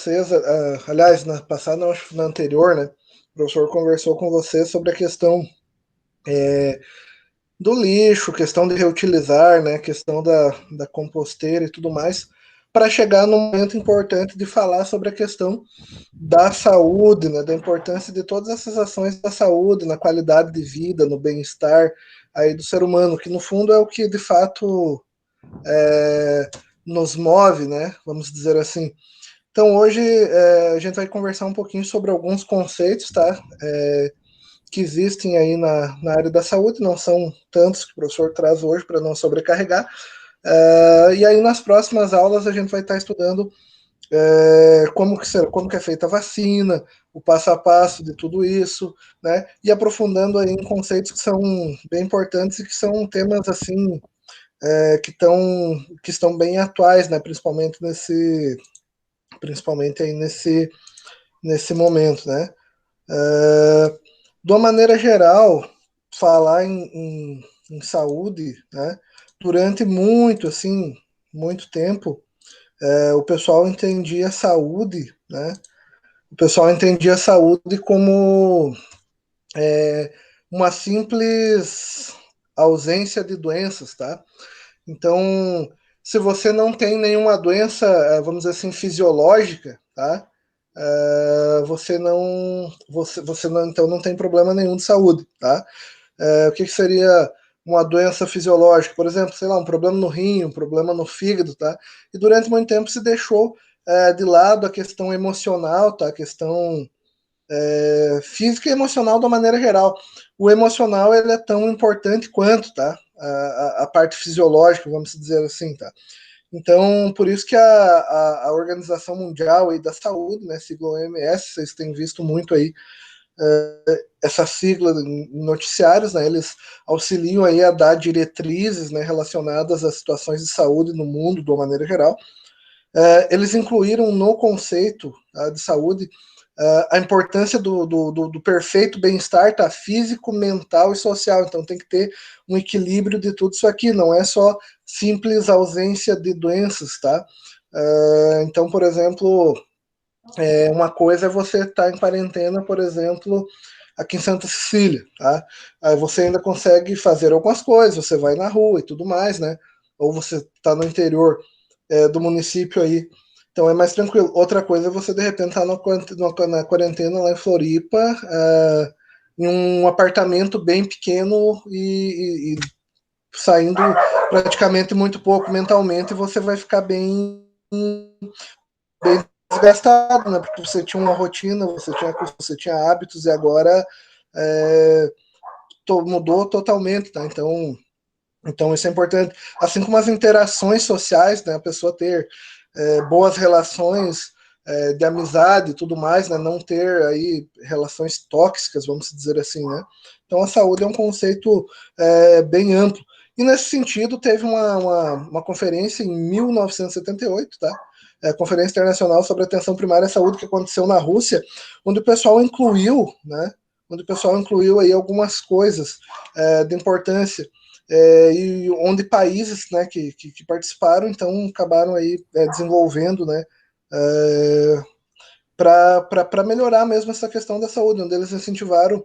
vocês, aliás, na passada, acho que na anterior, né, o professor conversou com vocês sobre a questão do lixo, questão de reutilizar, né, questão da composteira e tudo mais, para chegar num momento importante de falar sobre a questão da saúde, né, da importância de todas essas ações da saúde, na qualidade de vida, no bem-estar aí do ser humano, que no fundo é o que de fato nos move, né, vamos dizer assim. Então hoje a gente vai conversar um pouquinho sobre alguns conceitos, tá? Que existem aí na área da saúde, não são tantos que o professor traz hoje para não sobrecarregar. E aí nas próximas aulas a gente vai estar estudando como que é feita a vacina, o passo a passo de tudo isso, né? E aprofundando aí em conceitos que são bem importantes e que são temas assim que estão bem atuais, né? Principalmente aí nesse momento, né? De uma maneira geral, falar em saúde, né? Durante muito tempo, o pessoal entendia a saúde, né? O pessoal entendia a saúde como uma simples ausência de doenças, tá? Então, se você não tem nenhuma doença, vamos dizer assim, fisiológica, tá? Você não, então não tem problema nenhum de saúde, tá? O que seria uma doença fisiológica? Por exemplo, sei lá, um problema no rim, um problema no fígado, tá? E durante muito tempo se deixou de lado a questão emocional, tá? A questão física e emocional de uma maneira geral. O emocional ele é tão importante quanto, tá? A parte fisiológica, vamos dizer assim, tá? Então, por isso que a Organização Mundial aí da Saúde, né, sigla OMS, vocês têm visto muito aí essa sigla em noticiários, né, eles auxiliam aí a dar diretrizes, né, relacionadas às situações de saúde no mundo, de uma maneira geral. Eles incluíram no conceito de saúde a importância do perfeito bem-estar, tá? Físico, mental e social. Então tem que ter um equilíbrio de tudo isso aqui, não é só simples ausência de doenças, tá? Então, por exemplo, uma coisa é você estar em quarentena, por exemplo, aqui em Santa Cecília, tá? Aí você ainda consegue fazer algumas coisas, você vai na rua e tudo mais, né? Ou você está no interior do município aí, então é mais tranquilo. Outra coisa é você de repente estar na quarentena lá em Floripa, em um apartamento bem pequeno e saindo praticamente muito pouco mentalmente, você vai ficar bem desgastado, né? Porque você tinha uma rotina, você tinha hábitos e agora mudou totalmente, tá? Então isso é importante. Assim como as interações sociais, né? A pessoa ter boas relações de amizade e tudo mais, né? Não ter aí relações tóxicas, vamos dizer assim, né? Então a saúde é um conceito bem amplo. E nesse sentido teve uma conferência em 1978, tá? Conferência Internacional sobre Atenção Primária à Saúde, que aconteceu na Rússia, onde o pessoal incluiu, né? Onde o pessoal incluiu aí algumas coisas de importância. E onde países, né, que participaram, então acabaram aí desenvolvendo, né, para melhorar mesmo essa questão da saúde, onde eles incentivaram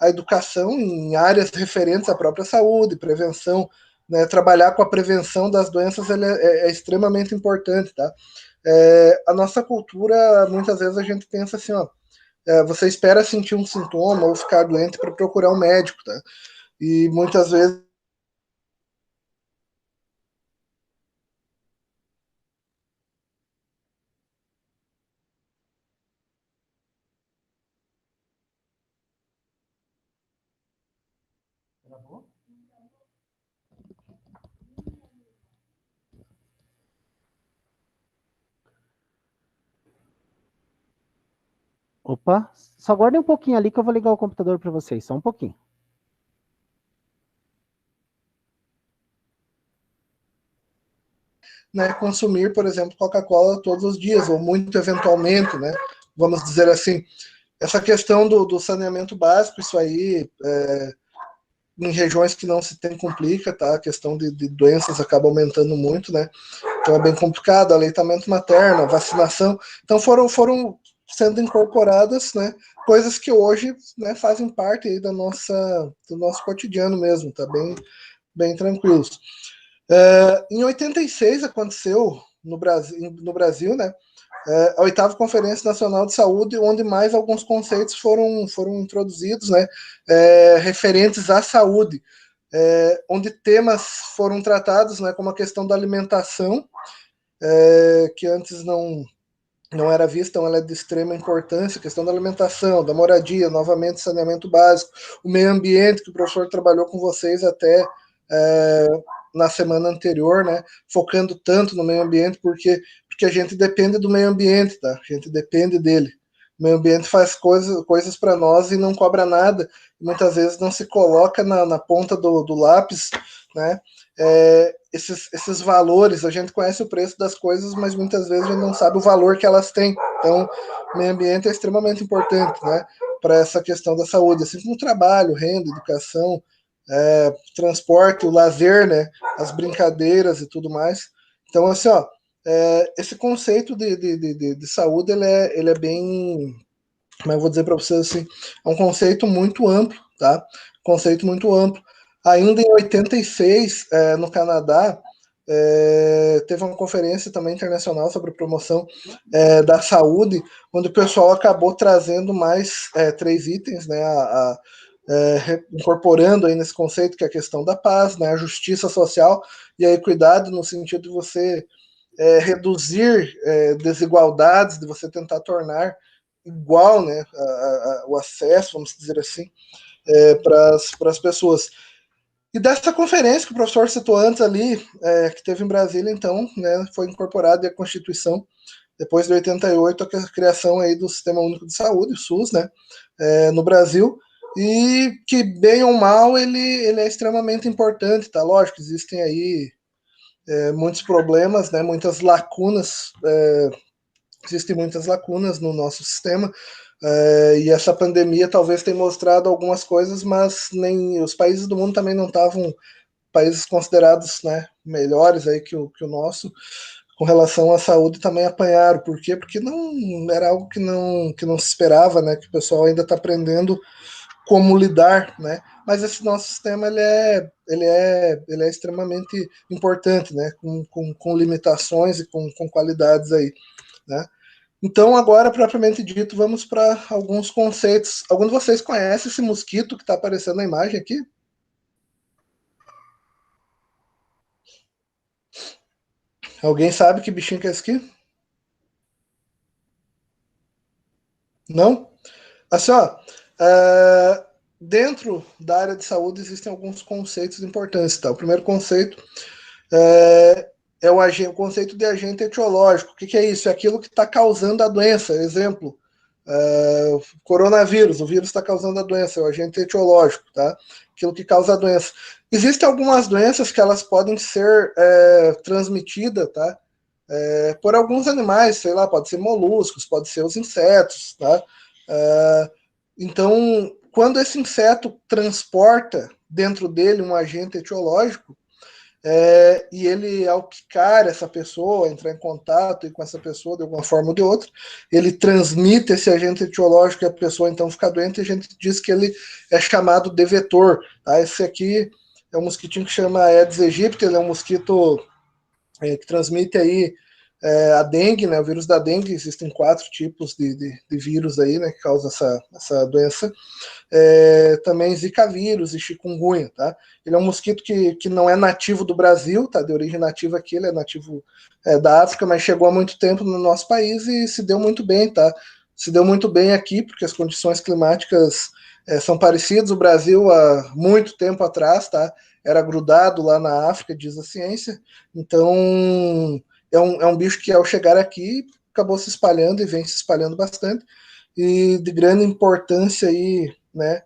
a educação em áreas referentes à própria saúde, prevenção, né, trabalhar com a prevenção das doenças é extremamente importante, tá? A nossa cultura, muitas vezes a gente pensa assim, ó, você espera sentir um sintoma ou ficar doente para procurar um médico, tá? E muitas vezes Opa, só guardem um pouquinho ali que eu vou ligar o computador para vocês, só um pouquinho. né, consumir, por exemplo, Coca-Cola todos os dias, ou muito eventualmente, né? Vamos dizer assim. Essa questão do saneamento básico, isso aí, em regiões que não se tem complica, tá? A questão de doenças acaba aumentando muito, né? então é bem complicado, aleitamento materno, vacinação, então foram sendo incorporadas, né, coisas que hoje, né, fazem parte aí do nosso cotidiano mesmo, tá bem tranquilos. Em 86 aconteceu no Brasil, né, a 8ª Conferência Nacional de Saúde, onde mais alguns conceitos foram introduzidos, né, referentes à saúde, onde temas foram tratados, né, como a questão da alimentação, que antes não era vista, então ela é de extrema importância, a questão da alimentação, da moradia, novamente saneamento básico, o meio ambiente, que o professor trabalhou com vocês até na semana anterior, né, focando tanto no meio ambiente, porque a gente depende do meio ambiente, tá? A gente depende dele. O meio ambiente faz coisas para nós e não cobra nada, muitas vezes não se coloca na ponta do lápis, né? Esses valores, a gente conhece o preço das coisas, mas muitas vezes a gente não sabe o valor que elas têm. Então, o meio ambiente é extremamente importante, né, para essa questão da saúde, assim como o trabalho, renda, educação, transporte, o lazer, né, as brincadeiras e tudo mais. Então, assim, ó, esse conceito de saúde, ele é bem, como eu vou dizer para vocês assim, é um conceito muito amplo, tá? Conceito muito amplo. Ainda em 86, no Canadá, teve uma conferência também internacional sobre promoção da saúde, onde o pessoal acabou trazendo mais 3 itens, né, incorporando aí nesse conceito, que é a questão da paz, né, a justiça social e a equidade, no sentido de você reduzir desigualdades, de você tentar tornar igual, né, o acesso, vamos dizer assim, para as pessoas. E dessa conferência que o professor citou antes ali, que teve em Brasília, então, né, foi incorporada a Constituição, depois de 88, a criação aí do Sistema Único de Saúde, o SUS, né, no Brasil, e que, bem ou mal, ele é extremamente importante, tá? Lógico, existem aí muitos problemas, né, muitas lacunas, existem muitas lacunas no nosso sistema, e essa pandemia talvez tenha mostrado algumas coisas, mas nem os países do mundo também não estavam, países considerados, né, melhores aí que o nosso, com relação à saúde, também apanharam. Por quê? Porque não era algo que não se esperava, né, que o pessoal ainda está aprendendo como lidar, né? Mas esse nosso sistema ele é extremamente importante, né? Com limitações e com qualidades aí, né? Então, agora, propriamente dito, vamos para alguns conceitos. Algum de vocês conhece esse mosquito que está aparecendo na imagem aqui? Alguém sabe que bichinho que é esse aqui? Não? Assim, ó, dentro da área de saúde existem alguns conceitos importantes. Tá? O primeiro conceito o conceito de agente etiológico. O que é isso? É aquilo que está causando a doença. Exemplo, coronavírus, o vírus está causando a doença, é o agente etiológico, tá? Aquilo que causa a doença. Existem algumas doenças que elas podem ser transmitidas, tá? Por alguns animais, sei lá, pode ser moluscos, pode ser os insetos, tá? Então, quando esse inseto transporta dentro dele um agente etiológico, e ele, ao picar essa pessoa, entrar em contato com essa pessoa de alguma forma ou de outra, ele transmite esse agente etiológico e a pessoa então fica doente, e a gente diz que ele é chamado de vetor. Tá? Esse aqui é um mosquitinho que chama Aedes aegypti, ele é um mosquito que transmite aí a dengue, né, o vírus da dengue. Existem 4 tipos de vírus aí, né, que causam essa doença. Também Zika vírus e chikungunya, tá? Ele é um mosquito que não é nativo do Brasil, tá? De origem nativa aqui, ele é nativo da África, mas chegou há muito tempo no nosso país e se deu muito bem, tá? Se deu muito bem aqui, porque as condições climáticas são parecidas. O Brasil, há muito tempo atrás, tá? Era grudado lá na África, diz a ciência. Então, é um bicho que, ao chegar aqui, acabou se espalhando e vem se espalhando bastante, e de grande importância aí, né,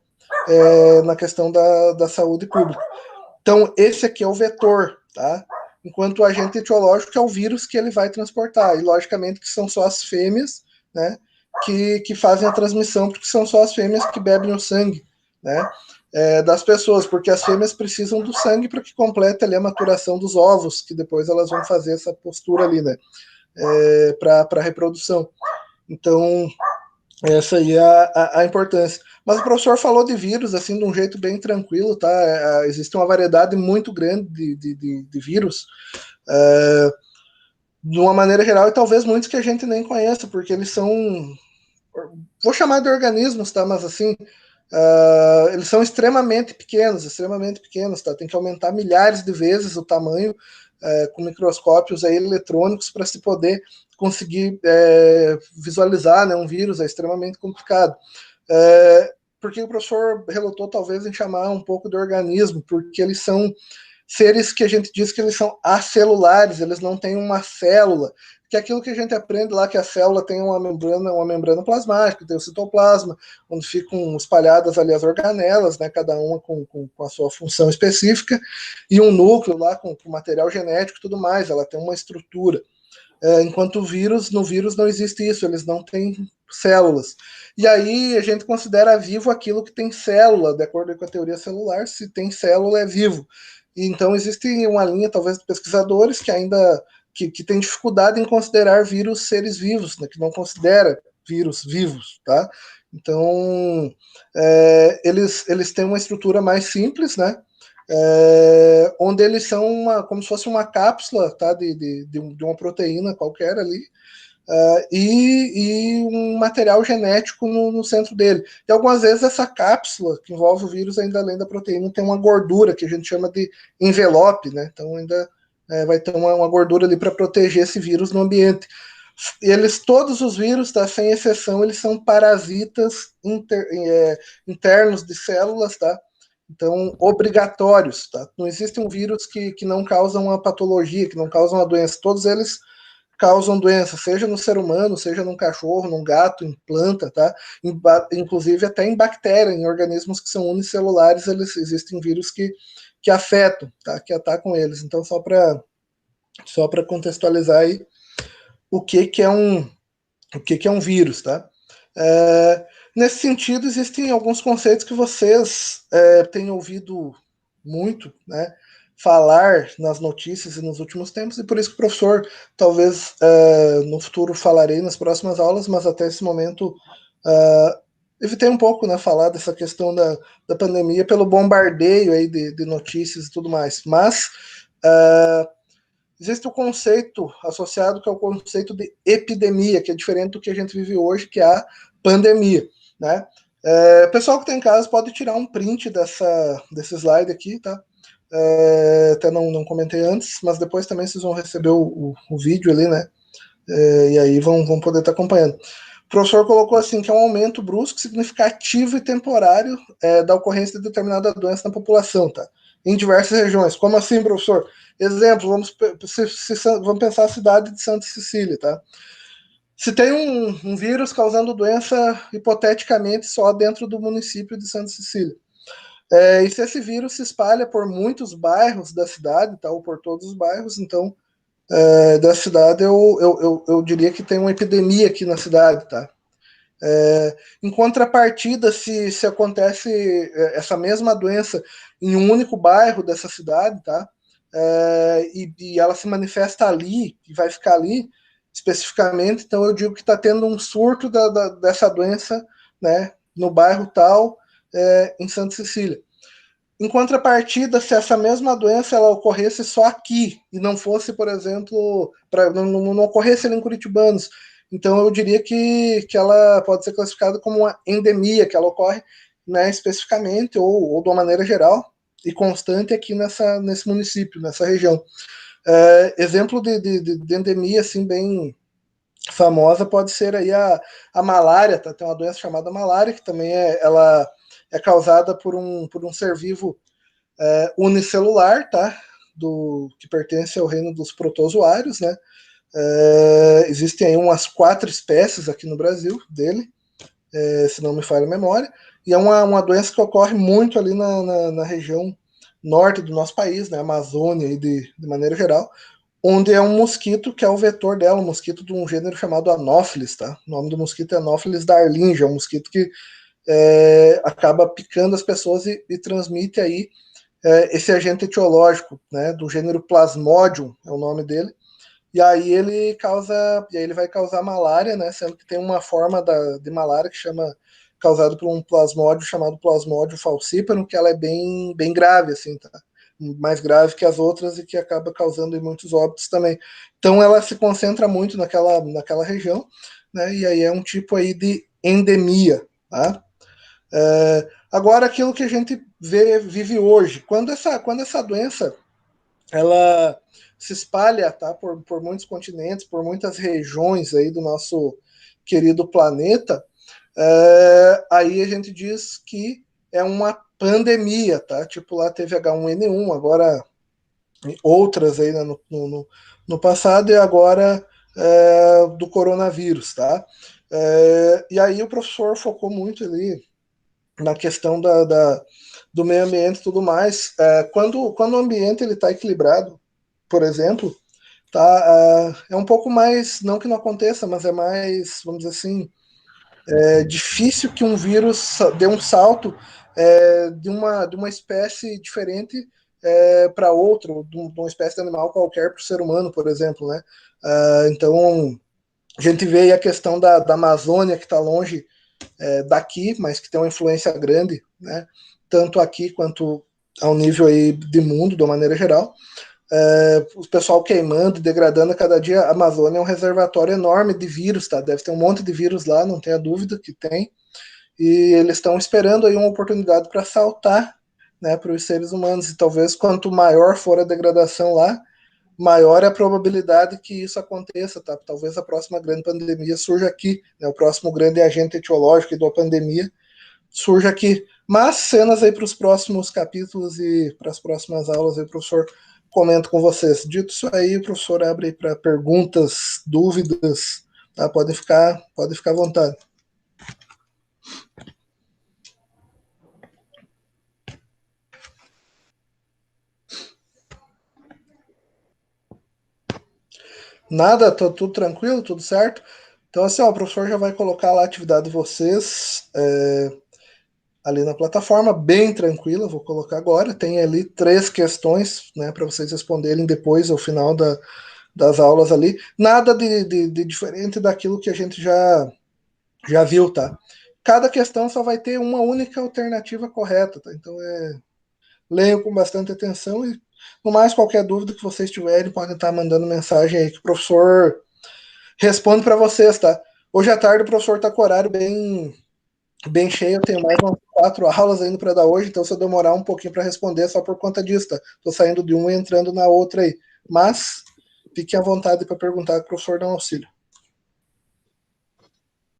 na questão da saúde pública. Então, esse aqui é o vetor, tá? Enquanto o agente etiológico é o vírus que ele vai transportar. E, logicamente, que são só as fêmeas, né, que fazem a transmissão, porque são só as fêmeas que bebem o sangue, né? das pessoas, porque as fêmeas precisam do sangue para que complete ali a maturação dos ovos, que depois elas vão fazer essa postura ali, né? Para a reprodução. Então, essa aí é a importância. Mas o professor falou de vírus, assim, de um jeito bem tranquilo, tá? Existe uma variedade muito grande de vírus, de uma maneira geral, e talvez muitos que a gente nem conheça, porque eles são, vou chamar de organismos, tá? Mas assim, eles são extremamente pequenos, tá? Tem que aumentar milhares de vezes o tamanho com microscópios aí eletrônicos para se poder conseguir visualizar, né, um vírus. É extremamente complicado. Porque o professor relutou talvez em chamar um pouco de organismo, porque eles são seres que a gente diz que eles são acelulares, eles não têm uma célula, que é aquilo que a gente aprende lá, que a célula tem uma membrana plasmática, tem o citoplasma, onde ficam espalhadas ali as organelas, né, cada uma com a sua função específica, e um núcleo lá com material genético e tudo mais, ela tem uma estrutura. Enquanto no vírus não existe isso, eles não têm células. E aí a gente considera vivo aquilo que tem célula, de acordo com a teoria celular, se tem célula é vivo. E então existe uma linha, talvez, de pesquisadores que ainda que tem dificuldade em considerar vírus seres vivos, né, que não considera vírus vivos, tá? Então, eles têm uma estrutura mais simples, né? Onde eles são como se fosse uma cápsula, tá, de uma proteína qualquer ali, e um material genético no centro dele. E algumas vezes essa cápsula que envolve o vírus, ainda além da proteína, tem uma gordura que a gente chama de envelope, né? Então ainda vai ter uma gordura ali para proteger esse vírus no ambiente. Todos os vírus, tá, sem exceção, eles são parasitas internos de células, tá? Então, obrigatórios, tá? Não existe um vírus que não causa uma patologia, que não causa uma doença. Todos eles causam doença, seja no ser humano, seja num cachorro, num gato, em planta, tá? Inclusive até em bactéria, em organismos que são unicelulares, existem vírus que afetam, tá? Que atacam eles. Então, só para contextualizar aí o que é um vírus, tá? Nesse sentido, existem alguns conceitos que vocês têm ouvido muito, né, falar nas notícias e nos últimos tempos, e por isso que o professor, talvez no futuro falarei nas próximas aulas, mas até esse momento evitei um pouco, né, falar dessa questão da pandemia pelo bombardeio aí de notícias e tudo mais. Mas existe o conceito associado que é o conceito de epidemia, que é diferente do que a gente vive hoje, que é a pandemia, né? Pessoal que tem em casa pode tirar um print desse slide aqui, tá? Até não comentei antes, mas depois também vocês vão receber o vídeo ali, né? E aí vão poder estar acompanhando. O professor colocou assim que é um aumento brusco, significativo e temporário da ocorrência de determinada doença na população, tá? Em diversas regiões. Como assim, professor? Exemplo, vamos pensar a cidade de Santa Cecília, tá? Se tem um vírus causando doença hipoteticamente só dentro do município de Santa Cecília, e se esse vírus se espalha por muitos bairros da cidade, tá, ou por todos os bairros, então, da cidade, eu diria que tem uma epidemia aqui na cidade, tá? Em contrapartida, se acontece essa mesma doença em um único bairro dessa cidade, tá? E ela se manifesta ali, e vai ficar ali especificamente, então eu digo que está tendo um surto dessa doença, né, no bairro tal, em Santa Cecília. Em contrapartida, se essa mesma doença ela ocorresse só aqui e não fosse, por exemplo, não ocorresse ali em Curitibanos, então eu diria que ela pode ser classificada como uma endemia, que ela ocorre, né, especificamente ou de uma maneira geral e constante aqui nesse município, nessa região. Exemplo de endemia assim bem famosa pode ser aí a malária, tá? Tem uma doença chamada malária, que também ela é causada por um ser vivo unicelular, tá? Que pertence ao reino dos protozoários, né? Existem aí umas 4 espécies aqui no Brasil dele, se não me falha a memória, e é uma doença que ocorre muito ali na região norte do nosso país, né? Amazônia e de maneira geral, onde é um mosquito que é o vetor dela, um mosquito de um gênero chamado Anopheles, tá? O nome do mosquito é Anopheles darlingia, é um mosquito que acaba picando as pessoas e transmite aí esse agente etiológico, né, do gênero Plasmodium, é o nome dele, e aí ele vai causar malária, né, sendo que tem uma forma de malária que chama, causado por um plasmódio chamado Plasmodium falciparum, que ela é bem, bem grave, assim, tá? Mais grave que as outras e que acaba causando muitos óbitos também. Então ela se concentra muito naquela região, né, e aí é um tipo aí de endemia, tá? Agora, aquilo que a gente vive hoje, quando essa doença ela se espalha, tá, por muitos continentes, por muitas regiões aí do nosso querido planeta, aí a gente diz que é uma pandemia, tá? Tipo, lá teve H1N1, agora outras aí, né, no passado, e agora do coronavírus, tá? E aí o professor focou muito ali na questão do meio ambiente e tudo mais. Quando o ambiente está equilibrado, por exemplo, tá, é um pouco mais, não que não aconteça, mas é mais, vamos dizer assim, difícil que um vírus dê um salto de uma espécie diferente para outra, de uma espécie de animal qualquer para o ser humano, por exemplo, né? Então, a gente vê aí a questão da Amazônia, que está longe daqui, mas que tem uma influência grande, né? Tanto aqui quanto ao nível aí de mundo, de uma maneira geral. O pessoal queimando, degradando a cada dia. A Amazônia é um reservatório enorme de vírus, tá? Deve ter um monte de vírus lá, não tenha dúvida que tem. E eles estão esperando aí uma oportunidade para saltar, né, para os seres humanos. E talvez quanto maior for a degradação lá, maior é a probabilidade que isso aconteça, tá? Talvez a próxima grande pandemia surja aqui, né? O próximo grande agente etiológico da pandemia surja aqui. Mas cenas aí para os próximos capítulos e para as próximas aulas aí, professor, comento com vocês. Dito isso aí, o professor abre aí para perguntas, dúvidas, tá? Pode ficar à vontade. Nada, tô tudo tranquilo, tudo certo. Então, assim, ó, o professor já vai colocar lá a atividade de vocês ali na plataforma, bem tranquila, vou colocar agora. Tem ali 3 questões, né, para vocês responderem depois, ao final das aulas ali. Nada de diferente daquilo que a gente já viu, tá? Cada questão só vai ter uma única alternativa correta, tá? Então, leiam com bastante atenção e, no mais, qualquer dúvida que vocês tiverem, podem estar mandando mensagem aí que o professor responde para vocês, tá? Hoje à tarde o professor está com o horário bem cheio, eu tenho mais umas 4 aulas ainda para dar hoje, então se eu demorar um pouquinho para responder é só por conta disso, tá? Tô saindo de uma e entrando na outra aí. Mas fiquem à vontade para perguntar que o professor dá um auxílio.